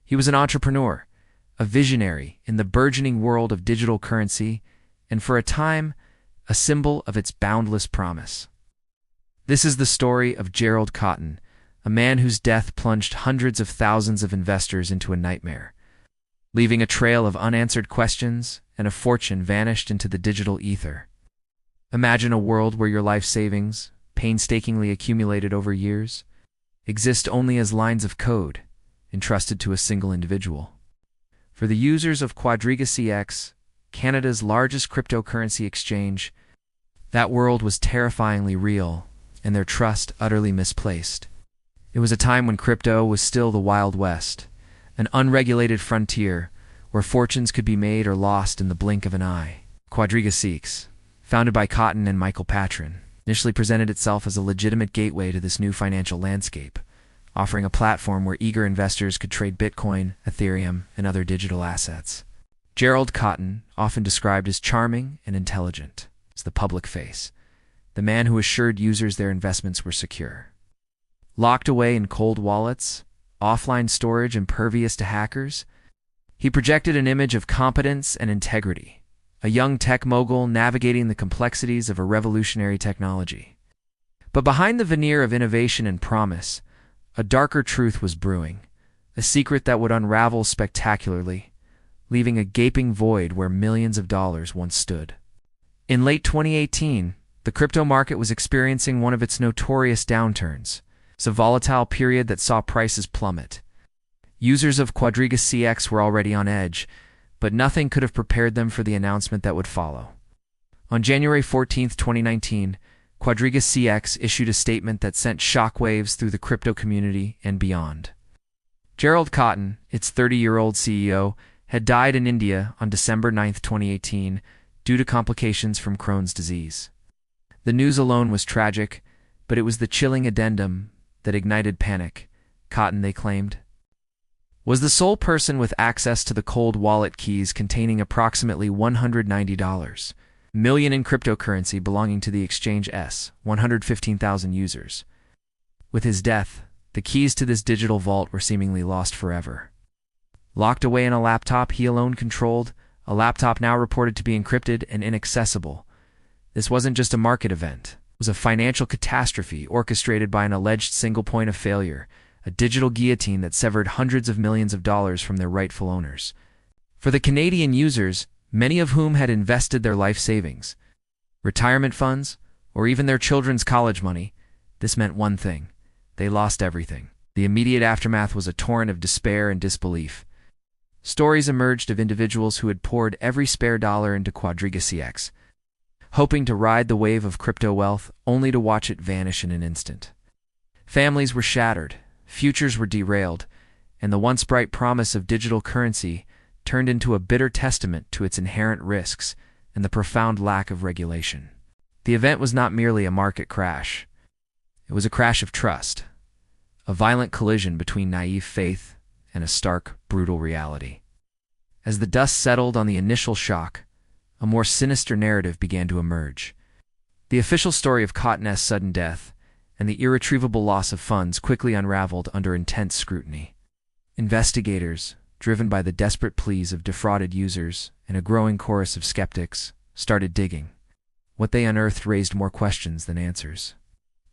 He was an entrepreneur, a visionary in the burgeoning world of digital currency, and for a time, a symbol of its boundless promise. This is the story of Gerald Cotten, a man whose death plunged hundreds of thousands of investors into a nightmare, leaving a trail of unanswered questions and a fortune vanished into the digital ether. Imagine a world where your life savings, painstakingly accumulated over years, exist only as lines of code entrusted to a single individual. For the users of QuadrigaCX, Canada's largest cryptocurrency exchange, that world was terrifyingly real and their trust utterly misplaced. It was a time when crypto was still the Wild West, an unregulated frontier where fortunes could be made or lost in the blink of an eye. QuadrigaCX, founded by Cotten and Michael Patron, initially presented itself as a legitimate gateway to this new financial landscape, offering a platform where eager investors could trade Bitcoin, Ethereum, and other digital assets. Gerald Cotten, often described as charming and intelligent, is the public face, the man who assured users their investments were secure. Locked away in cold wallets, offline storage impervious to hackers, he projected an image of competence and integrity, a young tech mogul navigating the complexities of a revolutionary technology. But behind the veneer of innovation and promise, a darker truth was brewing, a secret that would unravel spectacularly, leaving a gaping void where millions of dollars once stood. In late 2018, the crypto market was experiencing one of its notorious downturns. It's a volatile period that saw prices plummet. Users of QuadrigaCX were already on edge, but nothing could have prepared them for the announcement that would follow. On January 14, 2019, QuadrigaCX issued a statement that sent shockwaves through the crypto community and beyond. Gerald Cotten, its 30-year-old CEO, had died in India on December 9, 2018, due to complications from Crohn's disease. The news alone was tragic, but it was the chilling addendum that ignited panic. Cotten, they claimed, was the sole person with access to the cold wallet keys containing approximately $190 million in cryptocurrency belonging to the exchange's 115,000 users. With his death, the keys to this digital vault were seemingly lost forever. Locked away in a laptop he alone controlled, a laptop now reported to be encrypted and inaccessible, this wasn't just a market event. It was a financial catastrophe orchestrated by an alleged single point of failure, a digital guillotine that severed hundreds of millions of dollars from their rightful owners. For the Canadian users, many of whom had invested their life savings, retirement funds, or even their children's college money, this meant one thing: they lost everything. The immediate aftermath was a torrent of despair and disbelief. Stories emerged of individuals who had poured every spare dollar into QuadrigaCX, hoping to ride the wave of crypto wealth, only to watch it vanish in an instant. Families were shattered, futures were derailed, and the once bright promise of digital currency turned into a bitter testament to its inherent risks and the profound lack of regulation. The event was not merely a market crash. It was a crash of trust, a violent collision between naive faith and a stark, brutal reality. As the dust settled on the initial shock, a more sinister narrative began to emerge. The official story of Cotten's sudden death and the irretrievable loss of funds quickly unraveled under intense scrutiny. Investigators, driven by the desperate pleas of defrauded users and a growing chorus of skeptics, started digging. What they unearthed raised more questions than answers.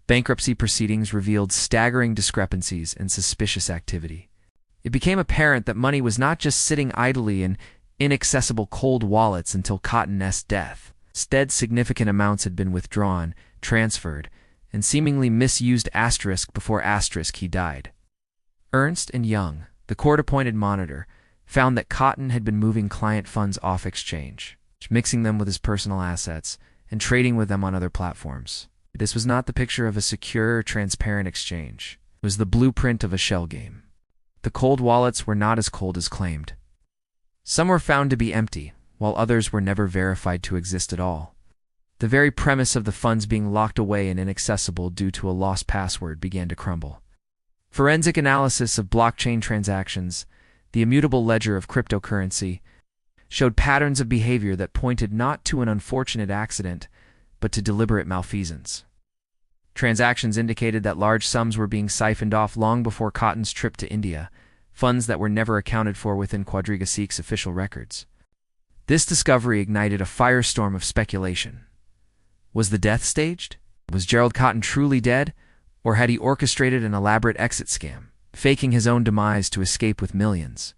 Bankruptcy proceedings revealed staggering discrepancies and suspicious activity. It became apparent that money was not just sitting idly in inaccessible cold wallets until Cotten's death. Instead, significant amounts had been withdrawn, transferred, and seemingly misused before he died. Ernst & Young, the court-appointed monitor, found that Cotten had been moving client funds off exchange, mixing them with his personal assets, and trading with them on other platforms. This was not the picture of a secure or transparent exchange. It was the blueprint of a shell game. The cold wallets were not as cold as claimed. Some were found to be empty, while others were never verified to exist at all. The very premise of the funds being locked away and inaccessible due to a lost password began to crumble. Forensic analysis of blockchain transactions, the immutable ledger of cryptocurrency, showed patterns of behavior that pointed not to an unfortunate accident, but to deliberate malfeasance. Transactions indicated that large sums were being siphoned off long before Cotten's trip to India, funds that were never accounted for within QuadrigaCX official records. This discovery ignited a firestorm of speculation. Was the death staged? Was Gerald Cotton truly dead? Or had he orchestrated an elaborate exit scam, faking his own demise to escape with millions?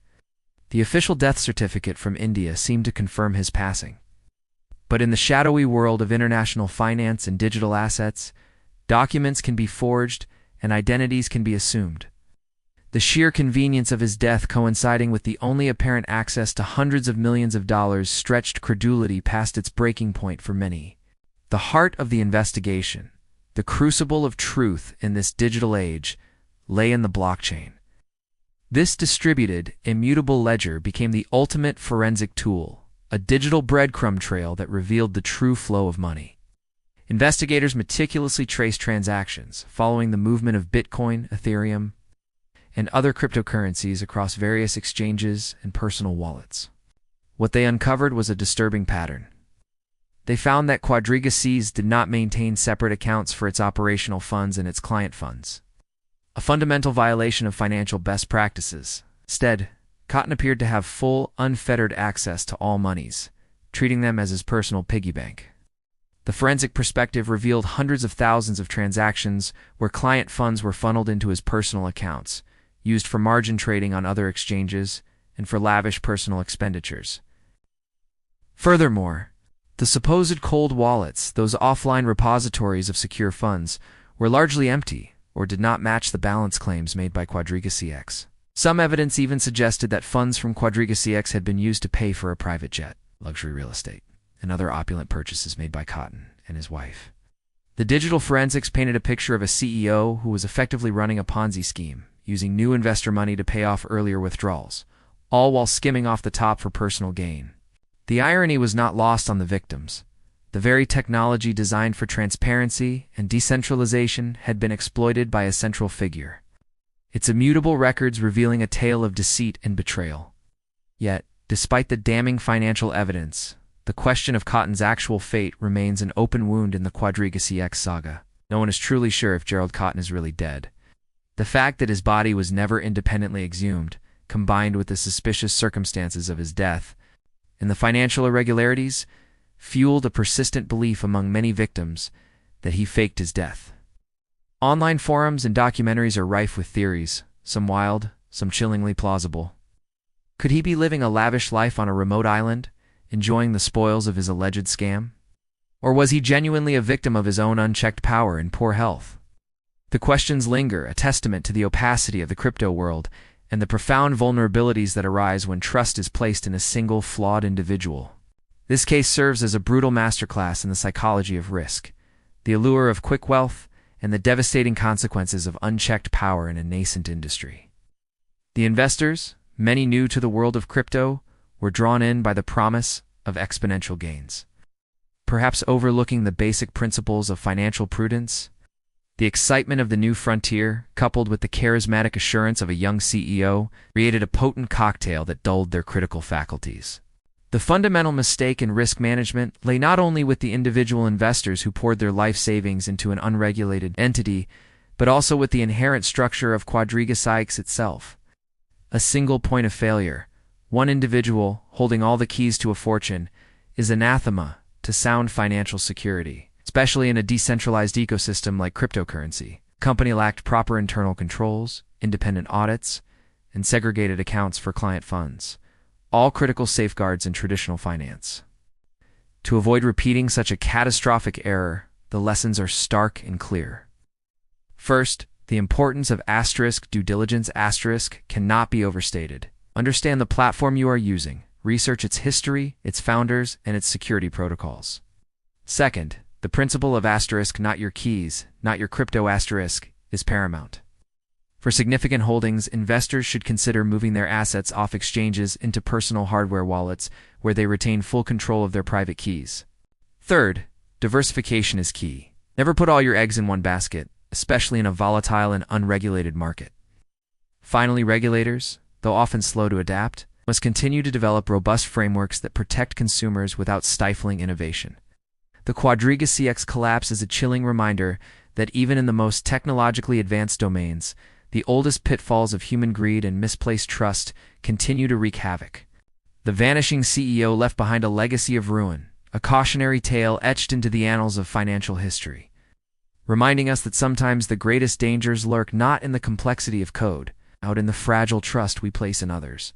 The official death certificate from India seemed to confirm his passing. But in the shadowy world of international finance and digital assets, documents can be forged and identities can be assumed. The sheer convenience of his death coinciding with the only apparent access to hundreds of millions of dollars stretched credulity past its breaking point for many. The heart of the investigation, the crucible of truth in this digital age, lay in the blockchain. This distributed, immutable ledger became the ultimate forensic tool, a digital breadcrumb trail that revealed the true flow of money. Investigators meticulously traced transactions, following the movement of Bitcoin, Ethereum, and other cryptocurrencies across various exchanges and personal wallets. What they uncovered was a disturbing pattern. They found that QuadrigaCX did not maintain separate accounts for its operational funds and its client funds, a fundamental violation of financial best practices. Instead, Cotton appeared to have full, unfettered access to all monies, treating them as his personal piggy bank. The forensic perspective revealed hundreds of thousands of transactions where client funds were funneled into his personal accounts, used for margin trading on other exchanges, and for lavish personal expenditures. Furthermore, the supposed cold wallets, those offline repositories of secure funds, were largely empty or did not match the balance claims made by QuadrigaCX. Some evidence even suggested that funds from QuadrigaCX had been used to pay for a private jet, luxury real estate, and other opulent purchases made by Cotton and his wife. The digital forensics painted a picture of a CEO who was effectively running a Ponzi scheme, using new investor money to pay off earlier withdrawals, all while skimming off the top for personal gain. The irony was not lost on the victims. The very technology designed for transparency and decentralization had been exploited by a central figure, its immutable records revealing a tale of deceit and betrayal. Yet, despite the damning financial evidence, the question of Cotton's actual fate remains an open wound in the QuadrigaCX saga. No one is truly sure if Gerald Cotton is really dead. The fact that his body was never independently exhumed, combined with the suspicious circumstances of his death, and the financial irregularities, fueled a persistent belief among many victims that he faked his death. Online forums and documentaries are rife with theories, some wild, some chillingly plausible. Could he be living a lavish life on a remote island, enjoying the spoils of his alleged scam? Or was he genuinely a victim of his own unchecked power and poor health? The questions linger, a testament to the opacity of the crypto world and the profound vulnerabilities that arise when trust is placed in a single, flawed individual. This case serves as a brutal masterclass in the psychology of risk, the allure of quick wealth, and the devastating consequences of unchecked power in a nascent industry. The investors, many new to the world of crypto, were drawn in by the promise of exponential gains. Perhaps overlooking the basic principles of financial prudence, the excitement of the new frontier, coupled with the charismatic assurance of a young CEO, created a potent cocktail that dulled their critical faculties. The fundamental mistake in risk management lay not only with the individual investors who poured their life savings into an unregulated entity, but also with the inherent structure of QuadrigaCX itself. A single point of failure, one individual holding all the keys to a fortune, is anathema to sound financial security. Especially in a decentralized ecosystem like cryptocurrency. The company lacked proper internal controls, independent audits, and segregated accounts for client funds, all critical safeguards in traditional finance. To avoid repeating such a catastrophic error, the lessons are stark and clear. First, the importance of due diligence cannot be overstated. Understand the platform you are using, research its history, its founders, and its security protocols. Second, the principle of not your keys, not your crypto is paramount. For significant holdings, investors should consider moving their assets off exchanges into personal hardware wallets where they retain full control of their private keys. Third, diversification is key. Never put all your eggs in one basket, especially in a volatile and unregulated market. Finally, regulators, though often slow to adapt, must continue to develop robust frameworks that protect consumers without stifling innovation. The QuadrigaCX collapse is a chilling reminder that even in the most technologically advanced domains, the oldest pitfalls of human greed and misplaced trust continue to wreak havoc. The vanishing CEO left behind a legacy of ruin, a cautionary tale etched into the annals of financial history, reminding us that sometimes the greatest dangers lurk not in the complexity of code, but in the fragile trust we place in others.